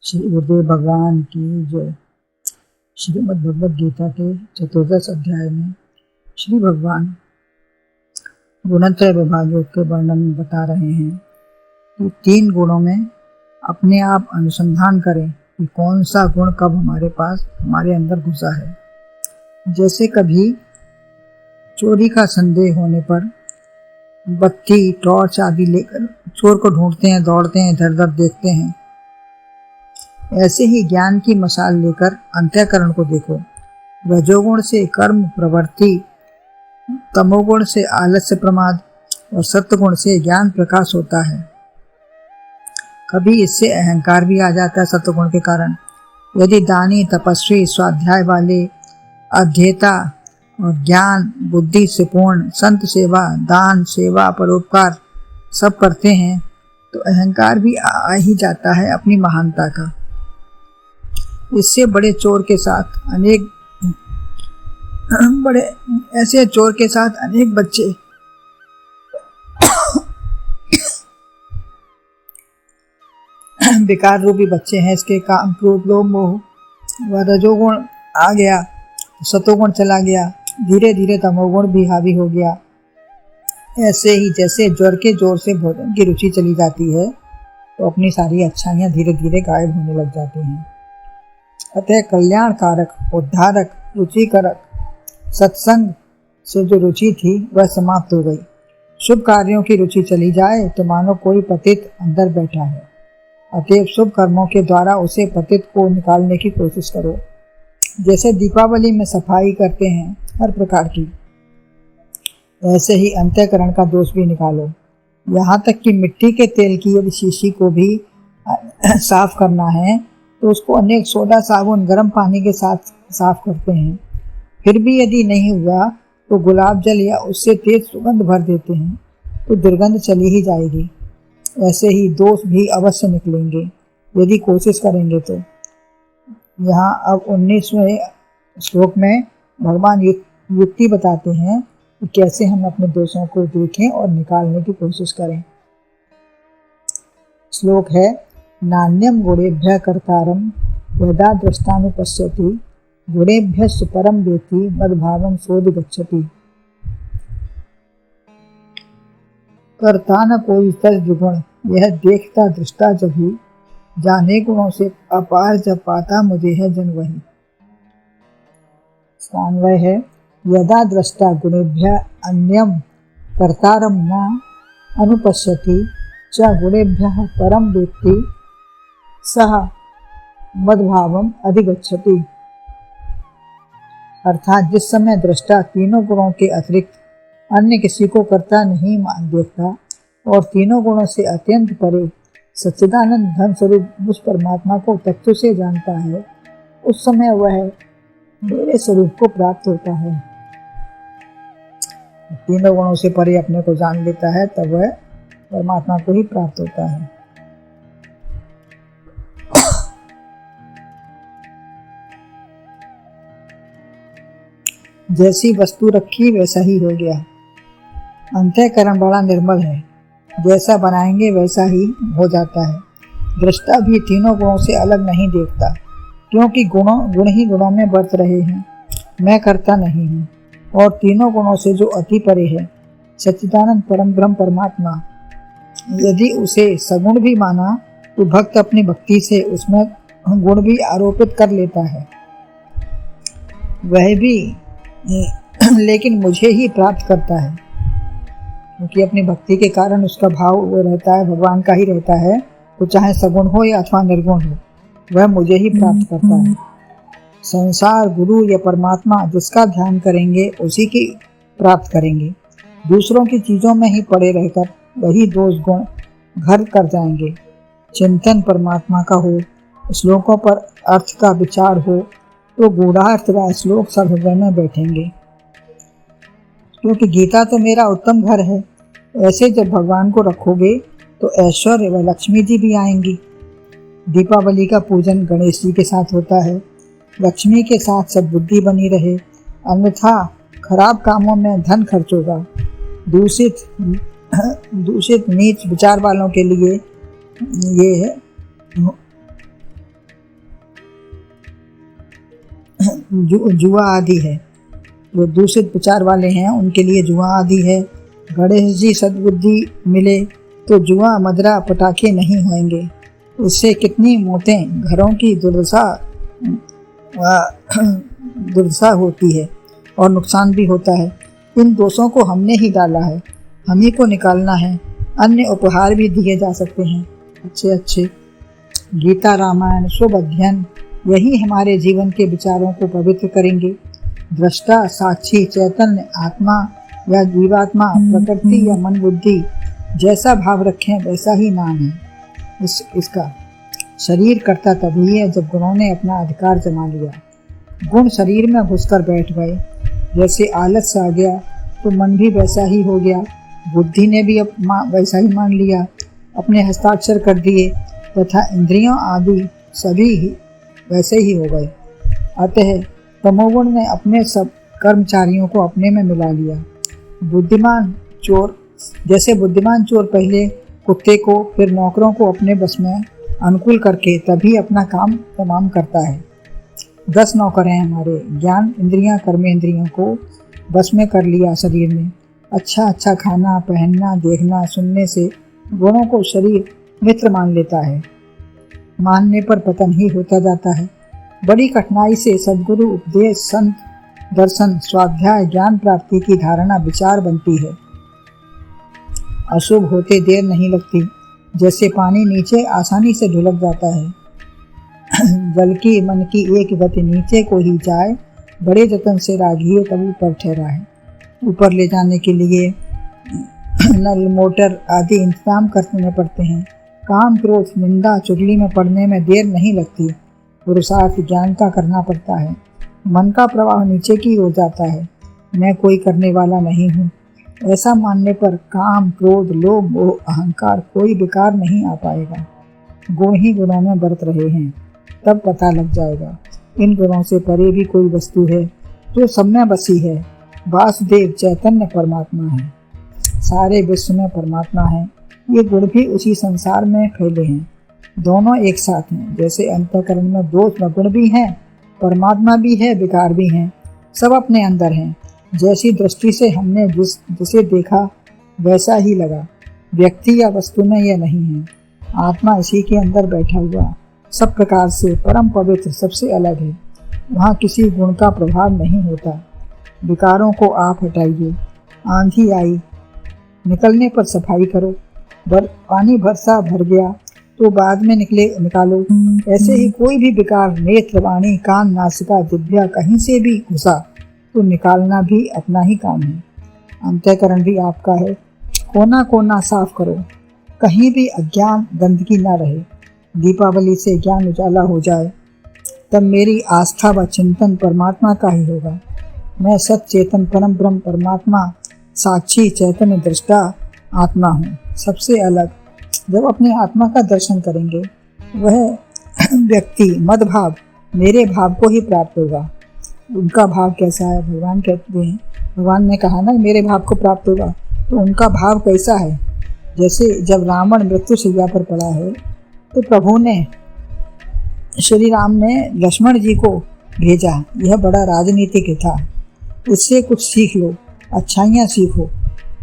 श्री गुरुदेव भगवान की जय। श्रीमद् भगवद गीता के चतुर्दश अध्याय में श्री भगवान गुणत्रय विभाग योग के वर्णन में बता रहे हैं कि 3 गुणों में अपने आप अनुसंधान करें कि कौन सा गुण कब हमारे अंदर घुसा है। जैसे कभी चोरी का संदेह होने पर बत्ती, टॉर्च आदि लेकर चोर को ढूंढते हैं, दौड़ते हैं, इधर उधर देखते हैं। ऐसे ही ज्ञान की मशाल लेकर अंतःकरण को देखो। रजोगुण से कर्म प्रवृत्ति, तमोगुण से आलस्य प्रमाद और सत्वगुण से ज्ञान प्रकाश होता है। कभी इससे अहंकार भी आ जाता है सत्वगुण के कारण। यदि दानी, तपस्वी, स्वाध्याय वाले, अध्येता और ज्ञान बुद्धि से पूर्ण संत सेवा, दान, सेवा, परोपकार सब करते हैं तो अहंकार भी आ ही जाता है अपनी महानता का। इससे बड़े चोर के साथ अनेक बच्चे बेकार रूपी बच्चे हैं। इसके काम, क्रोध, लोभ, मोह व रजोगुण आ गया, सतोगुण चला गया, धीरे धीरे तमोगुण भी हावी हो गया। ऐसे ही जैसे ज्वर के जोर से भोजन की रुचि चली जाती है तो अपनी सारी अच्छाइयाँ धीरे धीरे गायब होने लग जाती हैं। अतः कल्याणकारक, उद्धारक, रुचिकरक सत्संग से जो रुचि थी वह समाप्त हो गई। शुभ कार्यों की रुचि चली जाए तो मानो कोई पतित अंदर बैठा है। अतएव शुभ कर्मों के द्वारा उसे पतित को निकालने की कोशिश करो। जैसे दीपावली में सफाई करते हैं हर प्रकार की, ऐसे ही अंतःकरण का दोष भी निकालो। यहाँ तक कि मिट्टी के तेल की यदि शीशी को भी साफ करना है तो उसको अनेक सोडा, साबुन, गर्म पानी के साथ साफ करते हैं। फिर भी यदि नहीं हुआ तो गुलाब जल या उससे तेज सुगंध भर देते हैं तो दुर्गंध चली ही जाएगी। ऐसे ही दोष भी अवश्य निकलेंगे यदि कोशिश करेंगे तो। यहाँ अब 19वें श्लोक में भगवान युक्ति बताते हैं कि कैसे हम अपने दोषों को देखें और निकालने की कोशिश करें। श्लोक है, नान्यम गुणेभ्यः कर्तारं यदा दृष्टानुपश्यति गुणेभ्यश्च परम वेत्ति मद्भावं सोऽधिगच्छति। कर्ता न कोई सद्गुण, यह देखता दृष्टा जब ही, जाने गुणों से अपार जब पाता मुझे है जन वही। अन्वय है, यदा दृष्टा गुणेभ्यः अन्यम कर्तारं न अनुपश्यति च गुणेभ्यः परम वेत्ति सह मद्भावम अधिगच्छति। अर्थात जिस समय दृष्टा तीनों गुणों के अतिरिक्त अन्य किसी को कर्ता नहीं मान देखता और तीनों गुणों से अत्यंत परे सच्चिदानंद धन स्वरूप उस परमात्मा को तत्व से जानता है, उस समय वह मेरे स्वरूप को प्राप्त होता है। तीनों गुणों से परे अपने को जान लेता है तब वह परमात्मा को ही प्राप्त होता है। जैसी वस्तु रखी वैसा ही हो गया। अंतःकरण बड़ा निर्मल है, जैसा बनाएंगे वैसा ही हो जाता है। दृष्टा भी तीनों गुणों से अलग नहीं देखता, क्योंकि गुण ही गुणों में बरत रहे हैं। मैं करता नहीं हूँ और तीनों गुणों से जो अति परे है सच्चिदानंद परम ब्रह्म परमात्मा, यदि उसे सगुण भी माना तो भक्त अपनी भक्ति से उसमें गुण भी आरोपित कर लेता है। वह भी लेकिन मुझे ही प्राप्त करता है, क्योंकि अपनी भक्ति के कारण उसका भाव वो रहता है, भगवान का ही रहता है। तो चाहे सगुण हो या अथवा निर्गुण हो, वह मुझे ही प्राप्त करता है। संसार, गुरु या परमात्मा जिसका ध्यान करेंगे उसी की प्राप्त करेंगे। दूसरों की चीज़ों में ही पड़े रहकर वही दोष गुण घर कर जाएंगे। चिंतन परमात्मा का हो, श्लोकों पर अर्थ का विचार हो तो गूढ़ार्थ व श्लोक सब हृदय में बैठेंगे। क्योंकि गीता तो मेरा उत्तम घर है, ऐसे जब भगवान को रखोगे तो ऐश्वर्य व लक्ष्मी जी भी आएंगी। दीपावली का पूजन गणेश जी के साथ होता है। लक्ष्मी के साथ सद्बुद्धि बनी रहे, अन्यथा खराब कामों में धन खर्च होगा। दूषित नीच विचार वालों के लिए ये जुआ आदि है। जो दूषित विचार वाले हैं उनके लिए जुआ आदि है। गणेश जी सद्बुद्धि मिले तो जुआ मदरा पटाखे नहीं होंगे। उससे कितनी मौतें, घरों की दुर्दशा होती है और नुकसान भी होता है। इन दोषों को हमने ही डाला है, हम ही को निकालना है। अन्य उपहार भी दिए जा सकते हैं अच्छे अच्छे। गीता, रामायण, शुभ अध्ययन, यही हमारे जीवन के विचारों को पवित्र करेंगे। दृष्टा, साक्षी, चैतन्य, आत्मा या जीवात्मा, प्रकृति या मन बुद्धि, जैसा भाव रखें वैसा ही नाम है इसका। शरीर करता तभी है जब गुणों ने अपना अधिकार जमा लिया। गुण शरीर में घुसकर बैठ गए। जैसे आलस आ गया तो मन भी वैसा ही हो गया। बुद्धि ने भी वैसा ही मान लिया, अपने हस्ताक्षर कर दिए तथा इंद्रियों आदि सभी ही वैसे ही हो गए। अतः तमोगुण ने अपने सब कर्मचारियों को अपने में मिला लिया। बुद्धिमान चोर, जैसे बुद्धिमान चोर पहले कुत्ते को फिर नौकरों को अपने बस में अनुकूल करके तभी अपना काम तमाम करता है। 10 नौकर हैं हमारे। ज्ञान इंद्रियां, कर्मेंद्रियों को बस में कर लिया शरीर में। अच्छा अच्छा खाना, पहनना, देखना, सुनने से गुणों को शरीर मित्र मान लेता है। मानने पर पतन ही होता जाता है। बड़ी कठिनाई से सद्गुरु, उपदेश, संत दर्शन, स्वाध्याय, ज्ञान प्राप्ति की धारणा विचार बनती है। अशुभ होते देर नहीं लगती। जैसे पानी नीचे आसानी से ढुलक जाता है। जल की मन की एक गति नीचे को ही जाए, बड़े जतन से राघिए तब ऊपर ठहरा है। ऊपर ले जाने के लिए नल, मोटर आदि इंतजाम करने पड़ते हैं। काम, क्रोध, निंदा, चुगली में पड़ने में देर नहीं लगती। पुरुषार्थ ज्ञान का करना पड़ता है। मन का प्रवाह नीचे की ओर जाता है। मैं कोई करने वाला नहीं हूँ, ऐसा मानने पर काम, क्रोध, लोभ, मोह, अहंकार कोई विकार नहीं आ पाएगा। गुण ही गुणों में बरत रहे हैं, तब पता लग जाएगा इन गुणों से परे भी कोई वस्तु है जो सब में बसी है। वासुदेव चैतन्य परमात्मा है, सारे विश्व में परमात्मा है। ये गुण भी उसी संसार में फैले हैं, दोनों एक साथ हैं। जैसे अंतःकरण में दोष व गुण भी हैं, परमात्मा भी है, विकार भी हैं, सब अपने अंदर हैं। जैसी दृष्टि से हमने जिसे देखा वैसा ही लगा। व्यक्ति या वस्तु में यह नहीं है। आत्मा इसी के अंदर बैठा हुआ सब प्रकार से परम पवित्र सबसे अलग है। वहाँ किसी गुण का प्रभाव नहीं होता। विकारों को आप हटाइए। आंधी आई, निकलने पर सफाई करो। पानी भरसा भर गया तो बाद में निकालो। ऐसे ही कोई भी विकार नेत्र, वाणी, कान, नासिका, जिह्वा कहीं से भी घुसा तो निकालना भी अपना ही काम है। अंतःकरण भी आपका है। कोना कोना साफ करो, कहीं भी अज्ञान गंदगी ना रहे। दीपावली से ज्ञान उजाला हो जाए तब मेरी आस्था व चिंतन परमात्मा का ही होगा। मैं सत चेतन परम ब्रह्म परमात्मा, साक्षी चैतन्य दृष्टा आत्मा हूँ, सबसे अलग। जब अपने आत्मा का दर्शन करेंगे वह व्यक्ति मद भाव, मेरे भाव को ही प्राप्त होगा। उनका भाव कैसा है? भगवान कहते हैं, भगवान ने कहा ना मेरे भाव को प्राप्त होगा, तो उनका भाव कैसा है? जैसे जब रावण मृत्यु शैया पर पड़ा है तो प्रभु ने, श्री राम ने लक्ष्मण जी को भेजा। यह बड़ा राजनीतिक था, उससे कुछ सीख लो, अच्छाइयाँ सीखो।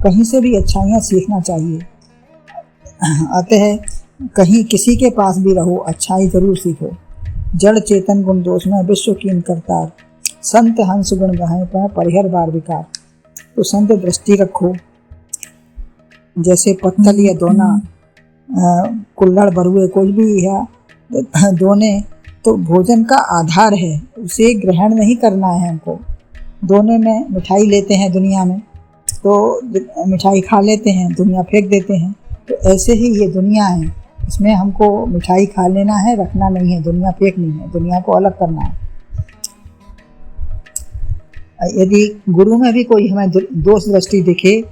कहीं से भी अच्छाइयाँ सीखना चाहिए। अतः कहीं किसी के पास भी रहो, अच्छाई जरूर सीखो। जड़ चेतन गुण दोष में विश्व कीन करतार, संत हंस गुण गाहे पर परिहर बार विकार। तो संत दृष्टि रखो। जैसे पत्तल या दोना, कुल्हड़, बरुए, कुछ भी है दोने तो भोजन का आधार है, उसे ग्रहण नहीं करना है हमको। दोने में मिठाई लेते हैं दुनिया में, तो मिठाई खा लेते हैं, दुनिया फेंक देते हैं। तो ऐसे ही ये दुनिया है, इसमें हमको मिठाई खा लेना है, रखना नहीं है, दुनिया फेंकनी है, दुनिया को अलग करना है। यदि गुरु में भी कोई हमें दोष दृष्टि दिखे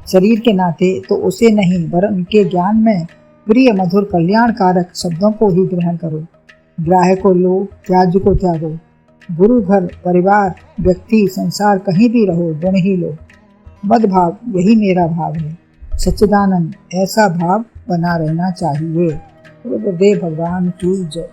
शरीर के नाते, तो उसे नहीं वरन उनके ज्ञान में प्रिय मधुर कल्याणकारक शब्दों को ही ग्रहण करो। ग्राह्य को लो, त्याज्य को त्यागो। गुरु, घर, परिवार, व्यक्ति, संसार कहीं भी रहो, गुण ही लो। मद भाव, यही मेरा भाव है, सच्चिदानंद, ऐसा भाव बना रहना चाहिए। गुरुदेव भगवान की जय।